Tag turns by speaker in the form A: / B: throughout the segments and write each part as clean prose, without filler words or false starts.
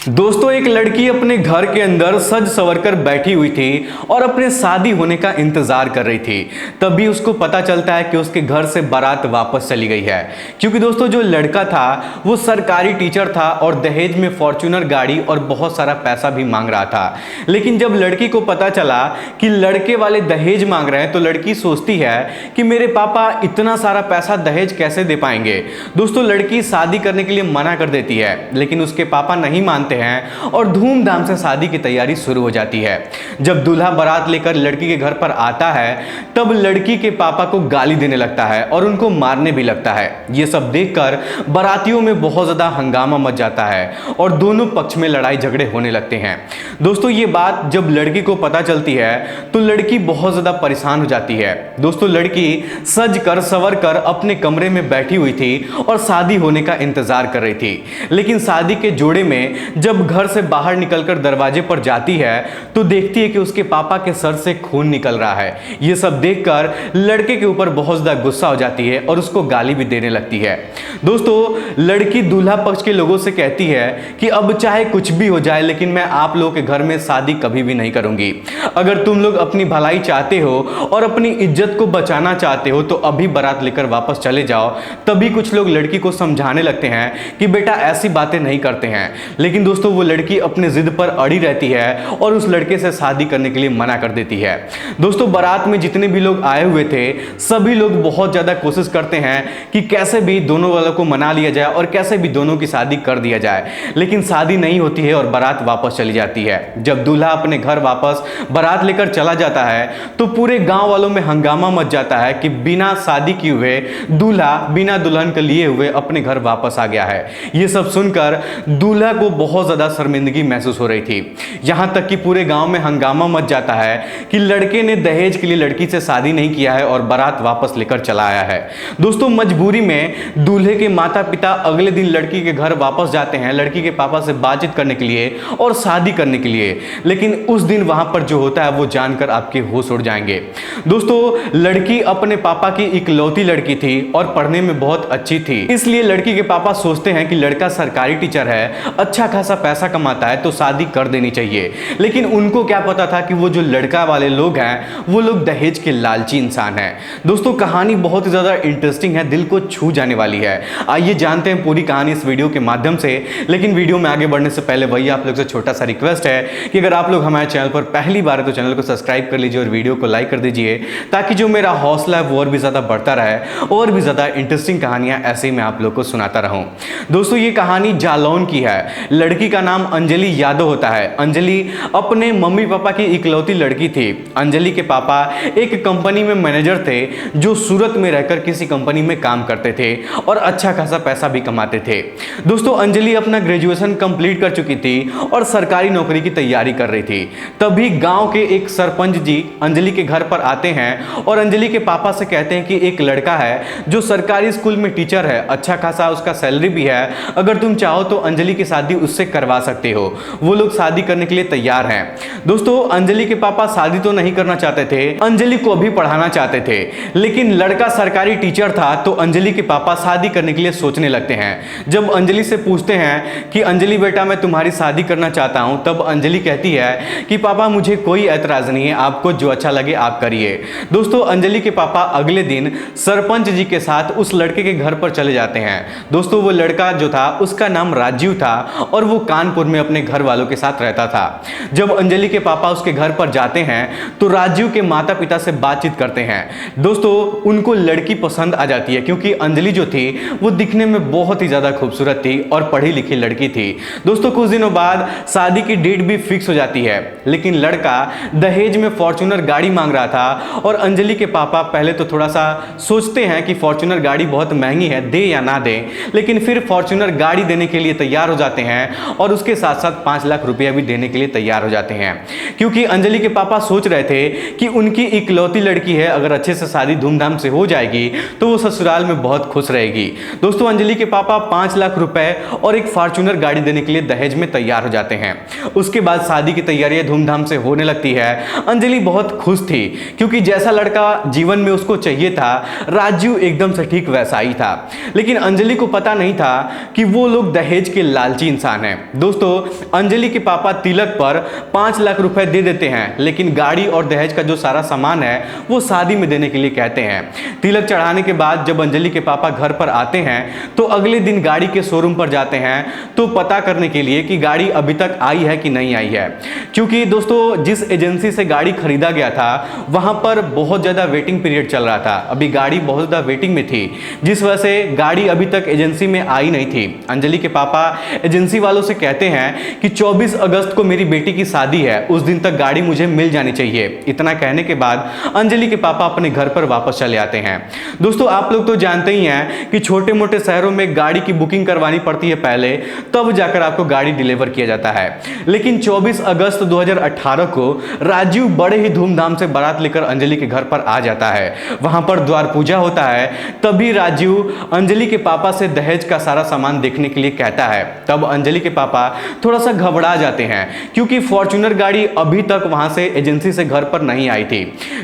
A: दोस्तों, एक लड़की अपने घर के अंदर सज संवर कर बैठी हुई थी और अपने शादी होने का इंतजार कर रही थी। तभी उसको पता चलता है कि उसके घर से बारात वापस चली गई है। क्योंकि दोस्तों, जो लड़का था वो सरकारी टीचर था और दहेज में फॉर्च्यूनर गाड़ी और बहुत सारा पैसा भी मांग रहा था। लेकिन जब लड़की को पता चला कि लड़के वाले दहेज मांग रहे हैं तो लड़की सोचती है कि मेरे पापा इतना सारा पैसा दहेज कैसे दे पाएंगे। दोस्तों, लड़की शादी करने के लिए मना कर देती है, लेकिन उसके पापा नहीं मानते हैं और धूमधाम से शादी की तैयारी शुरू हो जाती है। जब दूल्हा बारात लेकर लड़की के घर पर आता है तब लड़की के पापा को गाली देने लगता है और उनको मारने भी लगता है। यह सब देखकर बारातियों में बहुत ज्यादा हंगामा मच जाता है और दोनों पक्ष में लड़ाई झगड़े होने लगते हैं। दोस्तों, ये बात जब लड़की को पता चलती है तो लड़की बहुत ज्यादा परेशान हो जाती है। दोस्तों, लड़की सज कर संवर कर अपने कमरे में बैठी हुई थी और शादी होने का इंतजार कर रही थी। लेकिन शादी के जोड़े में जब घर से बाहर निकलकर दरवाजे पर जाती है तो देखती है कि उसके पापा के सर से खून निकल रहा है। यह सब देखकर लड़के के ऊपर बहुत ज्यादा गुस्सा हो जाती है और उसको गाली भी देने लगती है। दोस्तों, लड़की दूल्हा पक्ष के लोगों से कहती है कि अब चाहे कुछ भी हो जाए लेकिन मैं आप लोगों के घर में शादी कभी भी नहीं करूंगी। अगर तुम लोग अपनी भलाई चाहते हो और अपनी इज्जत को बचाना चाहते हो तो अभी बारात लेकर वापस चले जाओ। तभी कुछ लोग लड़की को समझाने लगते हैं कि बेटा ऐसी बातें नहीं करते हैं। लेकिन दोस्तों, वो लड़की अपने जिद पर अड़ी रहती है और उस लड़के से शादी करने के लिए मना कर देती है। दोस्तों, बारात में जितने भी लोग आए हुए थे सभी लोग बहुत ज्यादा कोशिश करते हैं कि कैसे भी दोनों वालों को मना लिया जाए और कैसे भी दोनों की शादी कर दिया जाए। लेकिन शादी नहीं होती है और बारात वापस चली जाती है। जब दूल्हा अपने घर वापस बारात लेकर चला जाता है तो पूरे गांव वालों में हंगामा मच जाता है कि बिना शादी किए हुए दूल्हा बिना दुल्हन के लिए हुए अपने घर वापस आ गया है। यह सब सुनकर दूल्हा को बहुत ज्यादा शर्मिंदगी महसूस हो रही थी। यहां तक कि पूरे गांव में हंगामा मच जाता है कि लड़के ने दहेज के लिए लड़की से शादी नहीं किया है और बारात वापस लेकर चला आया है। दोस्तों, मजबूरी में दूल्हे के माता पिता अगले दिन लड़की के घर वापस जाते हैं लड़की के पापा से बातचीत करने के लिए और शादी करने के लिए। लेकिन उस दिन वहां पर जो होता है वो जानकर आपके होश उड़ जाएंगे। दोस्तों, लड़की अपने पापा की इकलौती लड़की थी और पढ़ने में बहुत अच्छी थी, इसलिए लड़की के पापा सोचते हैं कि लड़का सरकारी टीचर है, अच्छा खासा पैसा कमाता है तो शादी कर देनी चाहिए। लेकिन उनको क्या पता था कि वो जो लड़का वाले लोग हैं वो लोग दहेज के लालची इंसान हैं। दोस्तों, कहानी बहुत ही ज्यादा इंटरेस्टिंग है, दिल को छू जाने वाली है। आइए जानते हैं पूरी कहानी इस वीडियो के माध्यम से। लेकिन वीडियो में आगे बढ़ने से पहले वही आप लोग से छोटा सा रिक्वेस्ट है कि अगर आप लोग हमारे चैनल पर पहली बार है तो चैनल को सब्सक्राइब कर लीजिए और वीडियो को लाइक कर दीजिए ताकि जो मेरा हौसला है वो और भी ज्यादा बढ़ता रहे और भी ज्यादा इंटरेस्टिंग कहानियां ऐसे ही मैं आप लोग को सुनाता रहूं। दोस्तों, ये कहानी जालौन की है। लड़की का नाम अंजलि यादव होता है। अंजलि अपने मम्मी पापा की इकलौती लड़की थी। अंजलि के पापा एक कंपनी में मैनेजर थे जो सूरत में रहकर किसी कंपनी में काम करते थे और अच्छा खासा पैसा भी कमाते थे। दोस्तों, अंजलि अपना ग्रेजुएशन कंप्लीट कर चुकी थी और सरकारी नौकरी की तैयारी कर रही थी। तभी गांव के एक सरपंच जी अंजलि के घर पर आते हैं और अंजलि के पापा से कहते हैं कि एक लड़का है जो सरकारी स्कूल में टीचर है, अच्छा खासा उसका सैलरी भी है, अगर तुम चाहो तो अंजलि की शादी उससे करवा सकते हो। वो लोग शादी करने के लिए तैयार हैं। दोस्तों, अंजलि के पापा शादी तो नहीं करना चाहते थे, अंजलि को भी पढ़ाना चाहते थे। लेकिन लड़का सरकारी टीचर था तो अंजलि के पापा शादी करने के लिए सोचने लगते हैं। जब अंजलि से पूछते हैं कि अंजलि बेटा मैं तुम्हारी शादी करना चाहता हूं, तब अंजलि कहती है कि पापा मुझे कोई ऐतराज नहीं है, आपको जो अच्छा लगे आप करिए। दोस्तों, अंजलि के पापा अगले दिन सरपंच जी के साथ उस लड़के के घर पर चले जाते हैं। दोस्तों, वो लड़का जो था उसका नाम राजीव था और वो कानपुर में अपने घर वालों के साथ रहता था। जब अंजलि के पापा उसके घर पर जाते हैं तो राजीव के माता पिता से बातचीत करते हैं। दोस्तों, उनको लड़की पसंद आ जाती है क्योंकि अंजलि जो थी वो दिखने में बहुत ही ज्यादा खूबसूरत थी और पढ़ी लिखी लड़की थी। दोस्तों, कुछ दिनों बाद शादी की डेट भी फिक्स हो जाती है। लेकिन लड़का दहेज में फॉर्च्यूनर गाड़ी मांग रहा था और अंजलि के पापा पहले तो थोड़ा सा सोचते हैं कि फॉर्च्यूनर गाड़ी बहुत महंगी है, दे या ना दे। लेकिन फिर फॉर्च्यूनर गाड़ी देने के लिए तैयार हो जाते हैं और उसके साथ साथ 5 लाख रुपया भी देने के लिए तैयार हो जाते हैं। क्योंकि अंजलि के पापा सोच रहे थे कि उनकी इकलौती लड़की है, अगर अच्छे से शादी धूमधाम से हो जाएगी तो वो ससुराल में बहुत खुश रहेगी। दोस्तों, अंजलि के पापा 5 लाख रुपए और एक फॉर्च्यूनर गाड़ी देने के लिए दहेज में तैयार हो जाते हैं। उसके बाद शादी की तैयारियां धूमधाम से होने लगती है। अंजलि बहुत खुश थी क्योंकि जैसा लड़का जीवन में उसको चाहिए था राजू एकदम से ठीक वैसा ही था। लेकिन अंजलि को पता नहीं था कि वो लोग दहेज के लालची इंसान हैं। है। दोस्तों अंजलि के पापा तिलक पर 5 लाख रुपए दे देते हैं, लेकिन गाड़ी और दहेज का जो सारा सामान है वो शादी में देने के लिए कहते हैं। तिलक चढ़ाने के बाद जब अंजलि के पापा घर पर आते हैं तो अगले दिन गाड़ी के शोरूम पर जाते हैं तो पता करने के लिए कि गाड़ी अभी तक आई है कि नहीं आई है, क्योंकि दोस्तों जिस एजेंसी से गाड़ी खरीदा गया था वहां पर बहुत ज्यादा वेटिंग पीरियड चल रहा था। अभी गाड़ी बहुत ज्यादा वेटिंग में थी, जिस वजह से गाड़ी अभी तक एजेंसी में आई नहीं थी। अंजलि के पापा एजेंसी वालों से कहते हैं कि 24 अगस्त को मेरी बेटी की शादी है, उस दिन तक गाड़ी मुझे मिल जानी चाहिए। इतना कहने के बाद अंजलि के पापा अपने घर पर वापस चले आते हैं। दोस्तों आप लोग तो जानते ही हैं कि छोटे मोटे शहरों में गाड़ी की बुकिंग करवानी पड़ती है पहले, तब जाकर आपको गाड़ी डिलीवर किया जाता है। लेकिन 24 अगस्त 2018 को राजीव बड़े ही धूमधाम से बारात लेकर अंजलि के घर पर आ जाता है। वहां पर द्वार पूजा होता है, तभी राजीव अंजलि के पापा से दहेज का सारा सामान देखने के लिए कहता है। तब अंजलि के पापा थोड़ा सा घबरा जाते हैं, क्योंकि फॉर्च्यूनर गाड़ी अभी तक वहां से एजेंसी से घर पर नहीं आई थी।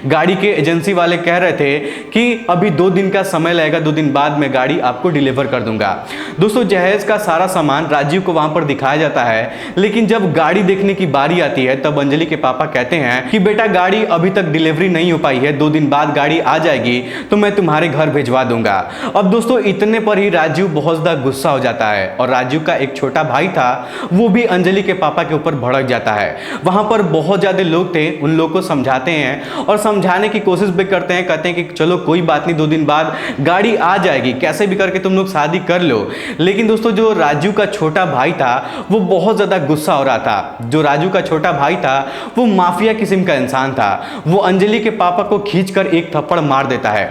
A: गाड़ी के एजेंसी वाले कह रहे थे कि अभी 2 दिन का समय लगेगा, 2 दिन बाद मैं गाड़ी आपको डिलीवर कर दूंगा। दोस्तों जहेज का सारा सामान राजीव को वहां पर दिखाया जाता है, लेकिन जब गाड़ी देखने की बारी आती है तब अंजलि के पापा कहते हैं कि बेटा गाड़ी अभी तक डिलीवरी नहीं हो पाई है, 2 दिन बाद गाड़ी आ जाएगी तो मैं तुम्हारे घर भिजवा दूंगा। अब दोस्तों इतने पर ही राजीव बहुत ज्यादा गुस्सा हो जाता है, और राजीव का एक छोटा भाई था वो भी अंजलि के पापा के ऊपर भड़क जाता है। वहां पर बहुत ज्यादा लोग थे, उन लोग को समझाते हैं और समझाने की कोशिश भी करते हैं, कहते हैं कि चलो कोई बात नहीं, 2 दिन बाद गाड़ी आ जाएगी, कैसे भी करके तुम लोग शादी कर लो। लेकिन दोस्तों जो राजू का छोटा भाई था वो बहुत ज्यादा गुस्सा हो रहा था। जो राजू का छोटा भाई था वो माफिया किस्म का इंसान था, वो अंजलि के पापा को खींचकर एक थप्पड़ मार देता है।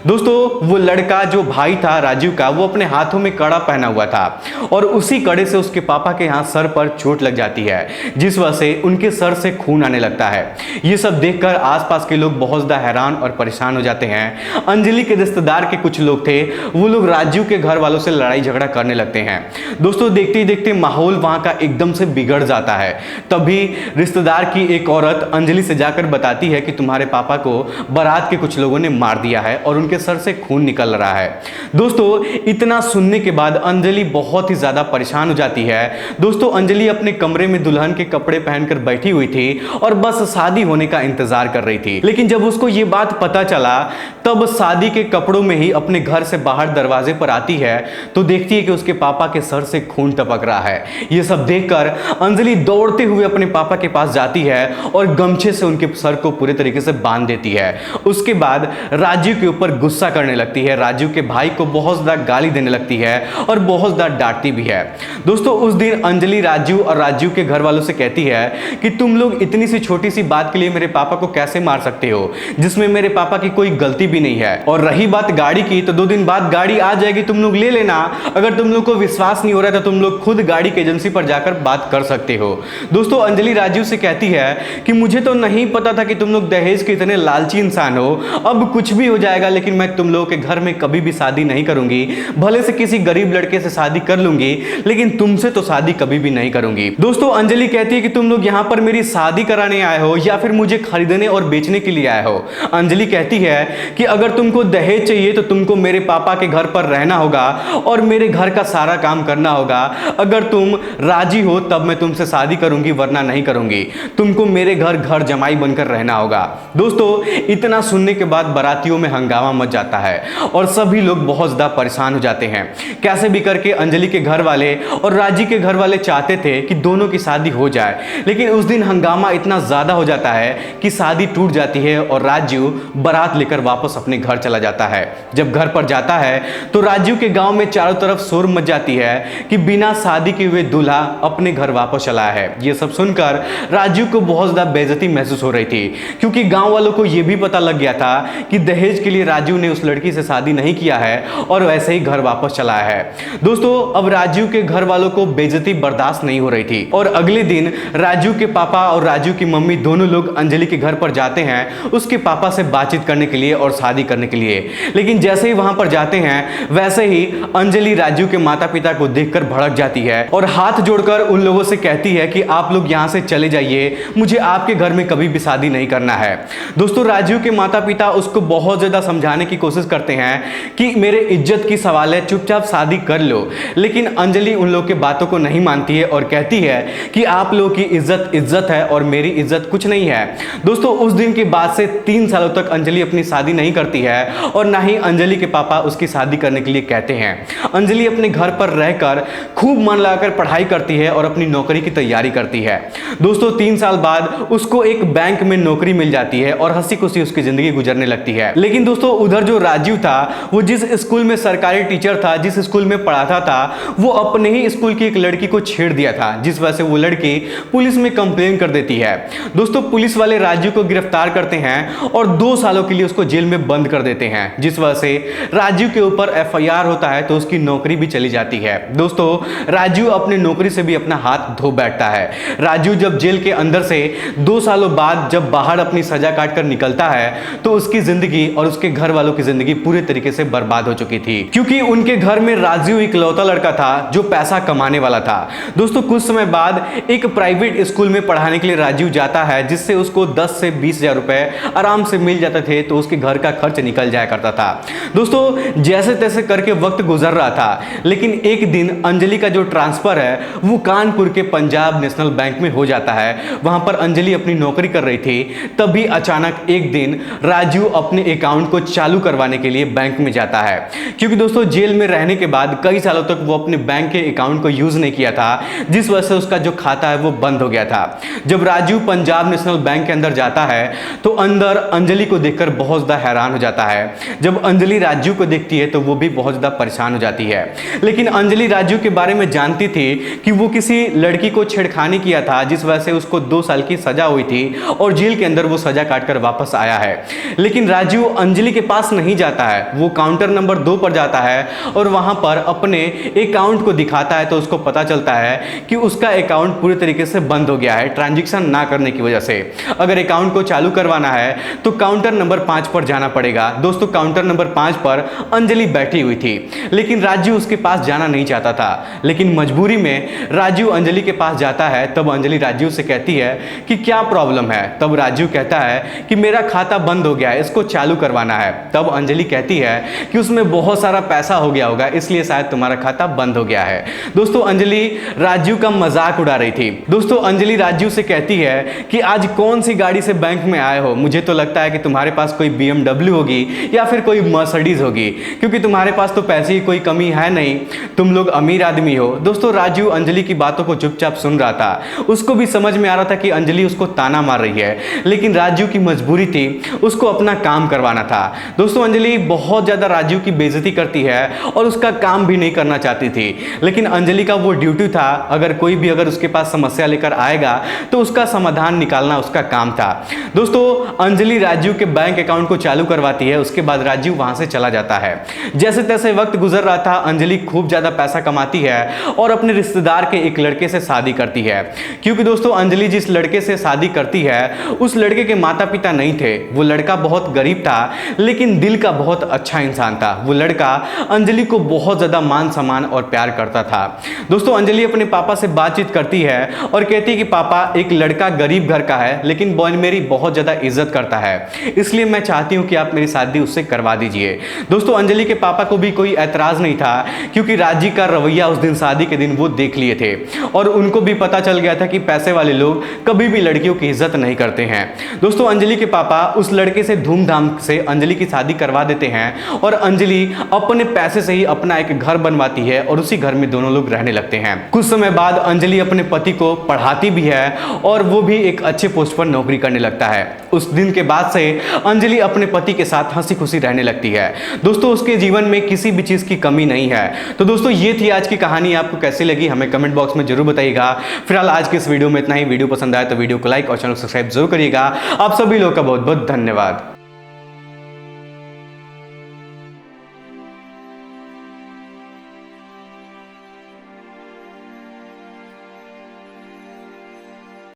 A: दोस्तों वो लड़का जो भाई था राजू का, वो अपने हाथों में कड़ा पहना हुआ था और उसी कड़े से उसके पापा के यहाँ सर पर चोट लग जाती है, जिस वजह से उनके सर से खून आने लगता है। ये सब देखकर आसपास के लोग बहुत ज्यादा हैरान और परेशान हो जाते हैं। अंजलि के रिश्तेदार के कुछ लोग थे, वो लोग राजू के घर वालों से लड़ाई झगड़ा करने लगते हैं। दोस्तों देखते ही देखते माहौल वहां का एकदम से बिगड़ जाता है। तभी रिश्तेदार की एक औरत अंजलि से जाकर बताती है कि तुम्हारे पापा को बारात के कुछ लोगों ने मार दिया है और उनके सर से खून निकल रहा है। दोस्तों इतना सुनने के बाद अंजलि बहुत ही ज्यादा परेशान हो जाती है। दोस्तों अंजलि अपने कमरे में दुल्हन के कपड़े पहनकर बैठी हुई थी और बस शादी होने का इंतजार कर रही थी। लेकिन जब उसको ये बात पता चला तब शादी के कपड़ों में ही अपने घर से बाहर दरवाजे पर आती है तो देखती है कि उसके पापा के सर से खून टपक रहा है। यह सब देखकर अंजलि दौड़ते हुए अपने पापा के पास जाती है और गमछे से उनके सर को पूरे तरीके से बांध देती है। उसके बाद राजू के ऊपर गुस्सा करने लगती है, राजू के भाई को बहुत ज्यादा गाली देने लगती है और बहुत ज्यादा डांटती भी है। दोस्तों उस दिन अंजलि राजू और राजू के घर वालों से कहती है कि तुम लोग इतनी सी छोटी सी बात के लिए मेरे पापा को कैसे मार सकते हो, जिसमें मेरे पापा की कोई गलती भी नहीं है। और रही बात गाड़ी की, तो 2 दिन बाद गाड़ी आ जाएगी, तुम लोग ले लेना। अगर तुम लोग को विश्वास नहीं हो रहा है तो तुम लोग खुद गाड़ी की एजेंसी पर जाकर बात कर सकते हो। दोस्तों अंजलि राजू से कहती है कि मुझे तो नहीं पता था कि तुम लोग दहेज के इतने लालची इंसान हो, अब कुछ भी हो जाएगा लेकिन मैं तुम लोगों के घर में कभी भी शादी नहीं करूंगी। भले से किसी गरीब लड़के से शादी कर लूंगी लेकिन तुमसे तो शादी कभी भी नहीं करूंगी। दोस्तों अंजलि कहती है कि तुम लोग यहाँ पर मेरी शादी कराने आए हो या फिर मुझे खरीदने और बेचने के लिए आए हो। अंजलि कहती है कि अगर तुमको दहेज चाहिए तो तुमको मेरे पापा के घर पर रहना होगा और मेरे घर का सारा काम करना होगा। अगर तुम राजी हो तब मैं तुमसे शादी करूंगी, वरना नहीं करूंगी। तुमको मेरे घर जमाई बनकर रहना होगा। दोस्तों इतना सुनने के बाद बारातियों में हंगामा मच जाता है और सभी लोग बहुत ज्यादा परेशान हो जाते हैं। कैसे भी करके अंजलि के घर वाले और राजी के घर वाले चाहते थे कि दोनों की शादी हो जाए, लेकिन उस दिन हंगामा इतना ज्यादा हो जाता है कि शादी टूट जाती है और राजू बारात लेकर वापस अपने घर चला जाता है। जब घर पर जाता है तो राजू के गांव में चारों तरफ शोर मच जाती है कि बिना शादी के हुए दूल्हा अपने घर वापस चला है। यह सब सुनकर राजू को बहुत ज्यादा बेइज्जती महसूस हो रही थी, क्योंकि गांव वालों को यह भी पता लग गया था कि दहेज के लिए राजू ने उस लड़की से शादी नहीं किया है और वैसे ही घर वापस चला है। दोस्तों अब राजू के घर वालों को बेइज्जती बर्दाश्त नहीं हो रही थी और अगले दिन राजू के पापा और राजू की मम्मी दोनों लोग अंजलि के घर पर जाते हैं उसके पापा से बातचीत करने के लिए और शादी करने के लिए। लेकिन जैसे ही वहां पर जाते हैं वैसे ही अंजलि राजू के माता पिता को देखकर भड़क जाती है और हाथ जोड़कर उन लोगों से कहती है कि आप लोग यहां से चले जाइए, मुझे आपके घर में कभी भी शादी नहीं करना है। दोस्तों राजू के माता पिता उसको बहुत ज्यादा समझाने की कोशिश करते हैं कि मेरे इज्जत की सवाल है, चुपचाप शादी कर लो, लेकिन अंजलि उन लोग के बातों बातों को नहीं मानती है और कहती है कि आप लोगों की इज्जत इज्जत है और मेरी इज्जत कुछ नहीं है। दोस्तों उस दिन के बाद से 3 सालों तक अंजलि अपनी शादी नहीं करती है और ना ही अंजलि के पापा उसकी शादी करने के लिए कहते हैं। अंजलि अपने घर पर रहकर खूब मन लगाकर पढ़ाई करती है और अपनी नौकरी की तैयारी करती है। दोस्तों 3 साल बाद उसको एक बैंक में नौकरी मिल जाती है और हंसी खुशी उसकी जिंदगी गुजरने लगती है। लेकिन दोस्तों उधर जो राजीव था, वो जिस स्कूल में सरकारी टीचर था, जिस स्कूल में पढ़ाता था, वो अपने ही स्कूल की एक लड़की को छेड़ दिया था, जिस वजह से वो लड़की पुलिस में कंप्लेन कर देती है। दोस्तों पुलिस वाले राजीव को गिरफ्तार करते हैं और 2 सालों के लिए उसको जेल में बंद कर देते हैं, जिस वजह से राजीव के ऊपर FIR होता है तो उसकी नौकरी भी चली जाती है। दोस्तों राजीव अपनी नौकरी से भी अपना हाथ धो बैठता है। राजीव जब जेल के अंदर से 2 सालों बाद जब बाहर अपनी सजा काट कर निकलता है तो उसकी जिंदगी और उसके घर वालों की जिंदगी पूरे तरीके से बर्बाद हो चुकी थी, क्योंकि उनके घर में राजीव इकलौता लड़का था जो पैसा कमाने वाला था। दोस्तों कुछ समय बाद एक प्राइवेट स्कूल में पढ़ाने के लिए राजीव जाता है, जिससे उसको 10 से 20 हजार रुपए आराम से मिल जाते थे, तो उसके घर का खर्च निकल जाया करता था। दोस्तों जैसे तैसे करके वक्त गुजर रहा था, लेकिन एक दिन अंजलि का जो ट्रांसफर है वो कानपुर के पंजाब नेशनल बैंक में हो जाता है। वहां पर अंजलि अपनी नौकरी कर रही थी, तभी अचानक एक दिन राजीव अपने अकाउंट को चालू करवाने के लिए बैंक में जाता है, क्योंकि दोस्तों जेल में रहने के बाद कई सालों तक वो अपने बैंक के अकाउंट को यूज नहीं किया था, जिस वजह से उसका जो खाता है वो बंद हो गया था। जब राजीव पंजाब नेशनल बैंक के अंदर जाता है तो अंदर अंजलि को देखकर बहुत ज्यादा हैरान हो जाता है। जब अंजलि राजीव को देखती है तो वो भी बहुत ज्यादा परेशान हो जाती है, लेकिन अंजलि राजीव के बारे में जानती थी कि वो किसी लड़की को छेड़खानी किया था, जिस वजह से उसको 2 साल की सजा हुई थी और जेल के अंदर वो सजा काटकर वापस आया है। लेकिन राजीव अंजलि के पास नहीं जाता है, वो काउंटर नंबर 2 पर जाता है और वहां पर अपने अकाउंट को दिखाता है तो उसको पता चलता है कि उसका अकाउंट पूरी तरीके से बंद हो गया है ट्रांजैक्शन ना करने की वजह से। अगर अकाउंट को चालू करवाना है तो काउंटर नंबर 5 पर जाना पड़ेगा। दोस्तों काउंटर नंबर 5 पर अंजलि बैठी हुई थी, लेकिन राजीव उसके पास जाना नहीं चाहता था, लेकिन मजबूरी में राजीव अंजलि के पास जाता है। तब अंजलि राजीव से कहती है कि क्या प्रॉब्लम है। तब राजीव कहता है कि मेरा खाता बंद हो गया है, इसको चालू करवाना है। तब अंजलि कहती है कि उसमें बहुत सारा पैसा हो गया होगा, इसलिए शायद तुम्हारा खाता बंद हो गया है। दोस्तों अंजलि राजीव का मजाक उड़ा रही थी। दोस्तों अंजलि राजीव से कहती है कि आज कौन सी गाड़ी से बैंक में आए हो, मुझे तो लगता है कि तुम्हारे पास कोई BMW होगी या फिर कोई मर्सिडीज होगी, क्योंकि तुम्हारे पास तो पैसे की कोई कमी है नहीं, तुम लोग अमीर आदमी हो। दोस्तों राजीव अंजलि की बातों को चुपचाप सुन रहा था, उसको भी समझ में आ रहा था कि अंजलि उसको ताना मार रही है, लेकिन राजीव की मजबूरी थी, उसको अपना काम करवाना था। दोस्तों अंजलि बहुत ज्यादा राजीव की बेइज्जती करती है और उसका काम भी नहीं करना चाहती थी, लेकिन अंजलि का वो ड्यूटी था, अगर कोई भी अगर उसके पास समस्या लेकर आएगा तो उसका समाधान निकालना उसका काम था। दोस्तों अंजलि राजीव के बैंक अकाउंट को चालू करवाती है, उसके बाद राजीव वहां से चला जाता है। जैसे तैसे वक्त गुजर रहा था, अंजलि खूब ज्यादा पैसा कमाती है और अपने रिश्तेदार के एक लड़के से शादी करती है, क्योंकि दोस्तों अंजलि जिस लड़के से शादी करती है उस लड़के के माता पिता नहीं थे, वो लड़का बहुत गरीब था लेकिन दिल का बहुत अच्छा इंसान था। वो लड़का अंजलि को बहुत ज्यादा मान सम्मान और प्यार करता था। दोस्तों अंजलि अपने पापा से बातचीत करती है और कहती है कि पापा एक लड़का गरीब घर का है लेकिन मेरी बहुत ज्यादा इज्जत करता है, इसलिए मैं चाहती हूं कि आप मेरी शादी उससे करवा दीजिए। दोस्तों अंजलि के पापा को भी कोई ऐतराज नहीं था, क्योंकि राजी का रवैया उस दिन शादी के दिन वो देख लिए थे और उनको भी पता चल गया था कि पैसे वाले लोग कभी भी लड़कियों की इज्जत नहीं करते हैं। दोस्तों अंजलि के पापा उस लड़के से धूमधाम से अंजलि की शादी करवा देते हैं और अंजलि अपने पैसे से ही अपना एक घर बनवाती है और उसी घर में दोनों लोग रहने लगते हैं। कुछ समय बाद अंजलि अपने पति को पढ़ाती भी है और वो भी एक अच्छे पोस्ट पर नौकरी करने लगता है। उस दिन के बाद से अंजलि अपने पति के साथ हंसी खुशी रहने लगती है। दोस्तों उसके जीवन में किसी भी चीज की कमी नहीं है। तो दोस्तों ये थी आज की कहानी, आपको कैसी लगी हमें कमेंट बॉक्स में जरूर बताइएगा। फिलहाल आज के इस वीडियो में इतना ही। वीडियो पसंद आए तो वीडियो को लाइक और चैनल को सब्सक्राइब जरूर करिएगा। आप सभी लोगों का बहुत बहुत धन्यवाद।